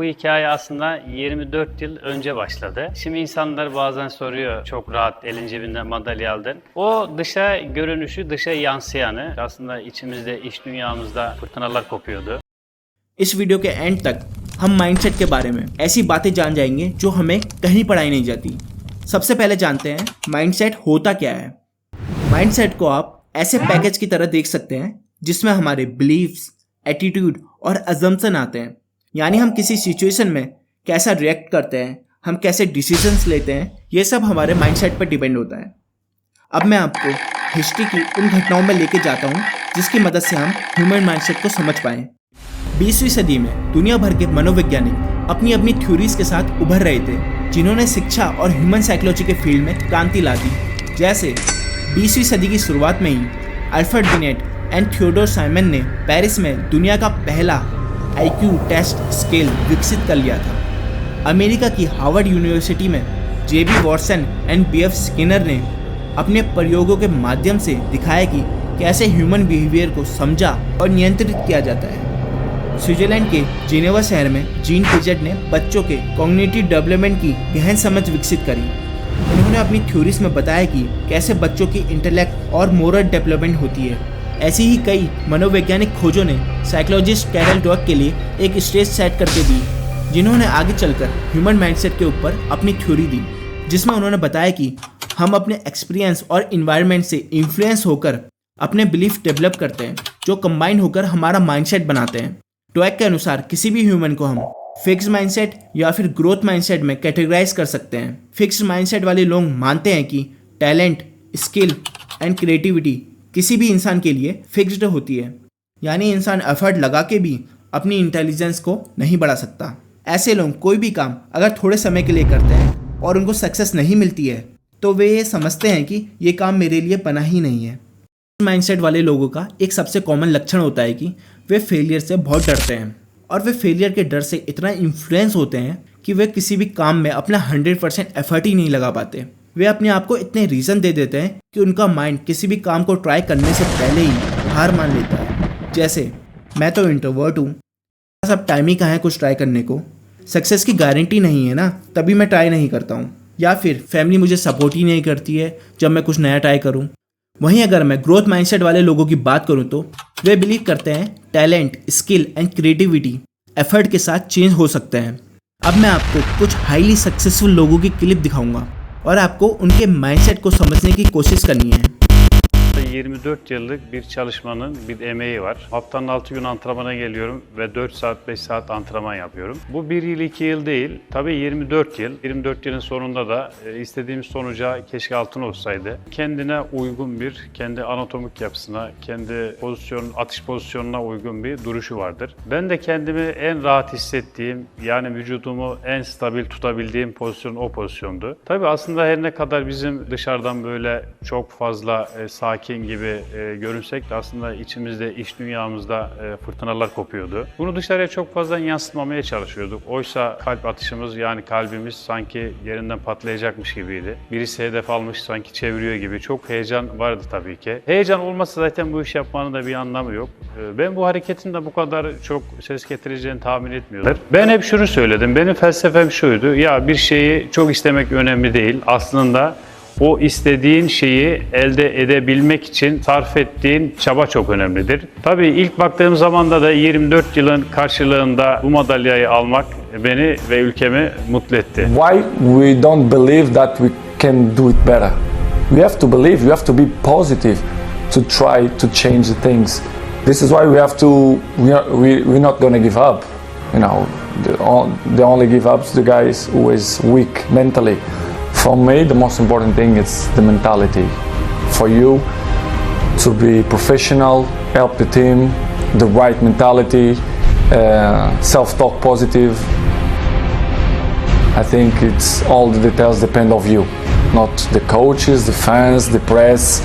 hikaye aslında 24 yıl önce başladı. Şimdi insanlar bazen soruyor, çok rahat elin cebinde madalya aldın. O dışa görünüşü, dışa yansıyanı. Aslında içimizde, iç dünyamızda fırtınalar kopuyordu. इस video के and तक हम mindset के बारे में ऐसी बातें जान जाएंगे जो हमें कहीं पढ़ाई नहीं जाती। सबसे पहले जानते हैं माइंडसेट होता क्या है। माइंडसेट को आप ऐसे पैकेज की तरह देख सकते हैं जिसमें हमारे बिलीव्स, एटीट्यूड और अजम्पशन आते हैं। यानी हम किसी सिचुएशन में कैसा रिएक्ट करते हैं, हम कैसे डिसीजंस लेते हैं, ये सब हमारे माइंडसेट पर डिपेंड होता है। अब मैं आपको हिस्ट्री की उन घटनाओं में लेके जाता हूँ जिसकी मदद से हम ह्यूमन माइंडसेट को समझ पाएँ। 20वीं सदी में दुनिया भर के मनोवैज्ञानिक अपनी अपनी थ्योरीज के साथ उभर रहे थे जिन्होंने शिक्षा और ह्यूमन साइकोलॉजी के फील्ड में क्रांति ला दी। जैसे 20वीं सदी की शुरुआत में ही Alfred Binet and Theodore Simon ने पेरिस में दुनिया का पहला IQ टेस्ट स्केल विकसित कर लिया था। अमेरिका की हार्वर्ड यूनिवर्सिटी में JB Watson and BF Skinner ने अपने प्रयोगों के माध्यम से दिखाया कि कैसे ह्यूमन बिहेवियर को समझा और नियंत्रित किया जाता है। स्विट्जरलैंड के जिनेवा शहर में जीन पिजेट ने बच्चों के कॉग्निटिव डेवलपमेंट की गहन समझ विकसित करी। उन्होंने अपनी थ्योरीज में बताया कि कैसे बच्चों की इंटेलेक्ट और मोरल डेवलपमेंट होती है। ऐसी ही कई मनोवैज्ञानिक खोजों ने साइकोलॉजिस्ट कैरल डॉक के लिए एक स्टेज सेट करके दी, जिन्होंने आगे चलकर ह्यूमन माइंडसेट के ऊपर अपनी थ्योरी दी, जिसमें उन्होंने बताया कि हम अपने एक्सपीरियंस और इन्वायरमेंट से इन्फ्लुएंस होकर अपने बिलीफ डेवलप करते हैं, जो कंबाइन होकर हमारा माइंडसेट बनाते हैं। डॉक के अनुसार किसी भी ह्यूमन को हम फिक्स्ड माइंडसेट या फिर ग्रोथ माइंडसेट में कैटेगराइज कर सकते हैं। फिक्स्ड माइंडसेट वाले लोग मानते हैं कि टैलेंट, स्किल एंड क्रिएटिविटी किसी भी इंसान के लिए फिक्स्ड होती है, यानी इंसान एफर्ट लगा के भी अपनी इंटेलिजेंस को नहीं बढ़ा सकता। ऐसे लोग कोई भी काम अगर थोड़े समय के लिए करते हैं और उनको सक्सेस नहीं मिलती है तो वे ये समझते हैं कि ये काम मेरे लिए बना ही नहीं है। माइंडसेट वाले लोगों का एक सबसे कॉमन लक्षण होता है कि वे फेलियर से बहुत डरते हैं और वे फेलियर के डर से इतना इन्फ्लुएंस होते हैं कि वे किसी भी काम में अपना 100% एफर्ट ही नहीं लगा पाते। वे अपने आप को इतने रीज़न दे देते हैं कि उनका माइंड किसी भी काम को ट्राई करने से पहले ही हार मान लेता है। जैसे मैं तो इंट्रोवर्ट हूँ, सब टाइम ही कहाँ है कुछ ट्राई करने को, सक्सेस की गारंटी नहीं है ना, तभी मैं ट्राई नहीं करता हूँ। या फिर फैमिली मुझे सपोर्ट ही नहीं करती है जब मैं कुछ नया ट्राई करूँ। वहीं अगर मैं ग्रोथ माइंडसेट वाले लोगों की बात करूं तो वे बिलीव करते हैं talent, skill and creativity effort के साथ चेंज हो सकते हैं। अब मैं आपको कुछ हाईली सक्सेसफुल लोगों की क्लिप दिखाऊंगा और आपको उनके माइंडसेट को समझने की कोशिश करनी है। 24 yıllık bir çalışmanın bir emeği var. Haftanın 6 gün antrenmana geliyorum ve 4 saat 5 saat antrenman yapıyorum. Bu 1 yıl 2 yıl değil. Tabii 24 yıl. 24 yılın sonunda da istediğimiz sonuca keşke altın olsaydı. Kendine uygun bir, kendi anatomik yapısına, kendi atış pozisyonuna uygun bir duruşu vardır. Ben de kendimi en rahat hissettiğim, yani vücudumu en stabil tutabildiğim pozisyon o pozisyondu. Tabii aslında her ne kadar bizim dışarıdan böyle çok fazla sakin gibi görünsek de aslında içimizde, iç dünyamızda fırtınalar kopuyordu. Bunu dışarıya çok fazla yansıtmamaya çalışıyorduk. Oysa kalp atışımız, yani kalbimiz sanki yerinden patlayacakmış gibiydi. Birisi hedef almış sanki çeviriyor gibi. Çok heyecan vardı tabii ki. Heyecan olmasa zaten bu iş yapmanın da bir anlamı yok. Ben bu hareketin de bu kadar çok ses getireceğini tahmin etmiyordum. Ben hep şunu söyledim. Benim felsefem şuydu. Ya bir şeyi çok istemek önemli değil. Aslında o istediğin şeyi elde edebilmek için sarf ettiğin çaba çok önemlidir. Tabii ilk baktığım zamanda da 24 yılın karşılığında bu madalyayı almak beni ve ülkemi mutlu etti. Why we don't believe that we can do it better? We have to believe, we have to be positive to try to change the things. This is why we have to, we're not going to give up. You know, the only give up is the guys who is weak mentally. For me, the most important thing is the mentality. For you to be professional, help the team, the right mentality, self-talk positive. I think it's all the details depend of you, not the coaches, the fans, the press.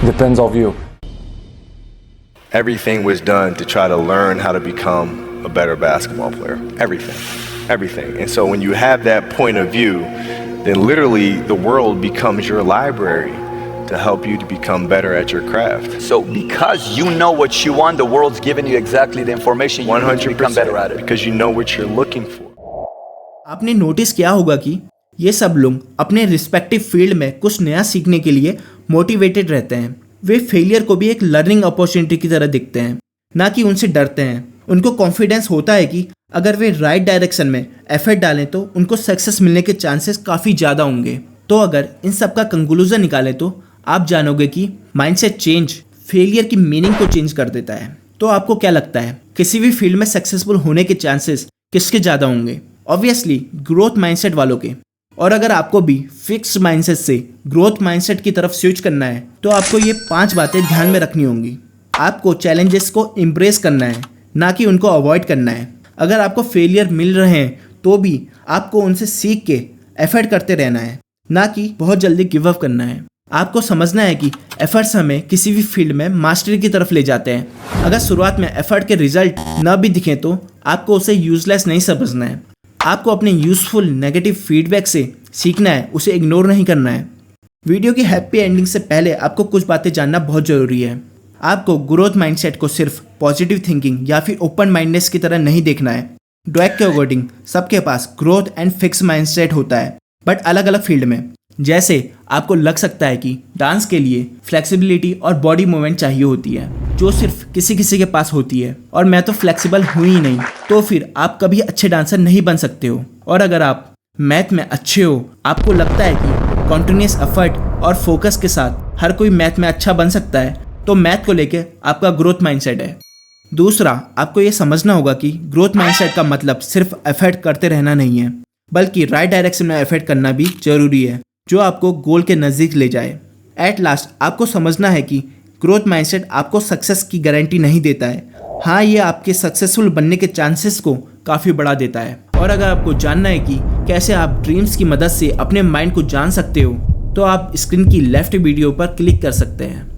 Depends of you. Everything was done to try to learn how to become a better basketball player. Everything. And so when you have that point of view, then literally the world becomes your library to help you to become better at your craft. So because you know what you want, the world's giving you exactly the information you need to become better at it. Because you know what you're looking for. आपने notice किया होगा कि ये सब लोग अपने respective field में कुछ नया सीखने के लिए मोटिवेटेड रहते हैं। वे फेलियर को भी एक लर्निंग अपॉर्चुनिटी की तरह दिखते हैं, ना कि उनसे डरते हैं। उनको कॉन्फिडेंस होता है कि अगर वे राइट डायरेक्शन में एफर्ट डालें तो उनको सक्सेस मिलने के चांसेस काफ़ी ज़्यादा होंगे। तो अगर इन सब का कंक्लूजन निकालें तो आप जानोगे कि माइंडसेट चेंज फेलियर की मीनिंग को चेंज कर देता है। तो आपको क्या लगता है, किसी भी फील्ड में सक्सेसफुल होने के चांसेस किसके ज़्यादा होंगे? ऑब्वियसली ग्रोथ माइंडसेट वालों के। और अगर आपको भी फिक्स्ड माइंडसेट से ग्रोथ माइंडसेट की तरफ स्विच करना है तो आपको ये 5 बातें ध्यान में रखनी होंगी। आपको चैलेंजेस को इम्प्रेस करना है, ना कि उनको अवॉइड करना है। अगर आपको फेलियर मिल रहे हैं तो भी आपको उनसे सीख के एफर्ट करते रहना है, ना कि बहुत जल्दी गिव अप करना है। आपको समझना है कि एफर्ट्स हमें किसी भी फील्ड में मास्टरी की तरफ ले जाते हैं। अगर शुरुआत में एफर्ट के रिजल्ट न भी दिखें तो आपको उसे यूजलेस नहीं समझना है। आपको अपने यूजफुल नेगेटिव फीडबैक से सीखना है, उसे इग्नोर नहीं करना है। वीडियो की हैप्पी एंडिंग से पहले आपको कुछ बातें जानना बहुत ज़रूरी है। आपको ग्रोथ माइंडसेट को सिर्फ पॉजिटिव थिंकिंग या फिर ओपन माइंडनेस की तरह नहीं देखना है। ड्वेक के अकॉर्डिंग सबके पास ग्रोथ एंड फिक्स माइंडसेट होता है, बट अलग अलग फील्ड में। जैसे आपको लग सकता है कि डांस के लिए फ्लेक्सिबिलिटी और बॉडी मूवमेंट चाहिए होती है, जो सिर्फ किसी किसी के पास होती है, और मैं तो फ्लेक्सिबल हूँ ही नहीं, तो फिर आप कभी अच्छे डांसर नहीं बन सकते हो। और अगर आप मैथ में अच्छे हो, आपको लगता है कि कॉन्टिन्यूस एफर्ट और फोकस के साथ हर कोई मैथ में अच्छा बन सकता है, तो मैथ को लेके आपका ग्रोथ माइंडसेट है। दूसरा, आपको ये समझना होगा कि ग्रोथ माइंडसेट का मतलब सिर्फ एफर्ट करते रहना नहीं है, बल्कि राइट डायरेक्शन में एफर्ट करना भी जरूरी है, जो आपको गोल के नज़दीक ले जाए। एट लास्ट आपको समझना है कि ग्रोथ माइंडसेट आपको सक्सेस की गारंटी नहीं देता है। हाँ, ये आपके सक्सेसफुल बनने के चांसेस को काफ़ी बढ़ा देता है। और अगर आपको जानना है कि कैसे आप ड्रीम्स की मदद से अपने माइंड को जान सकते हो, तो आप स्क्रीन की लेफ्ट वीडियो पर क्लिक कर सकते हैं।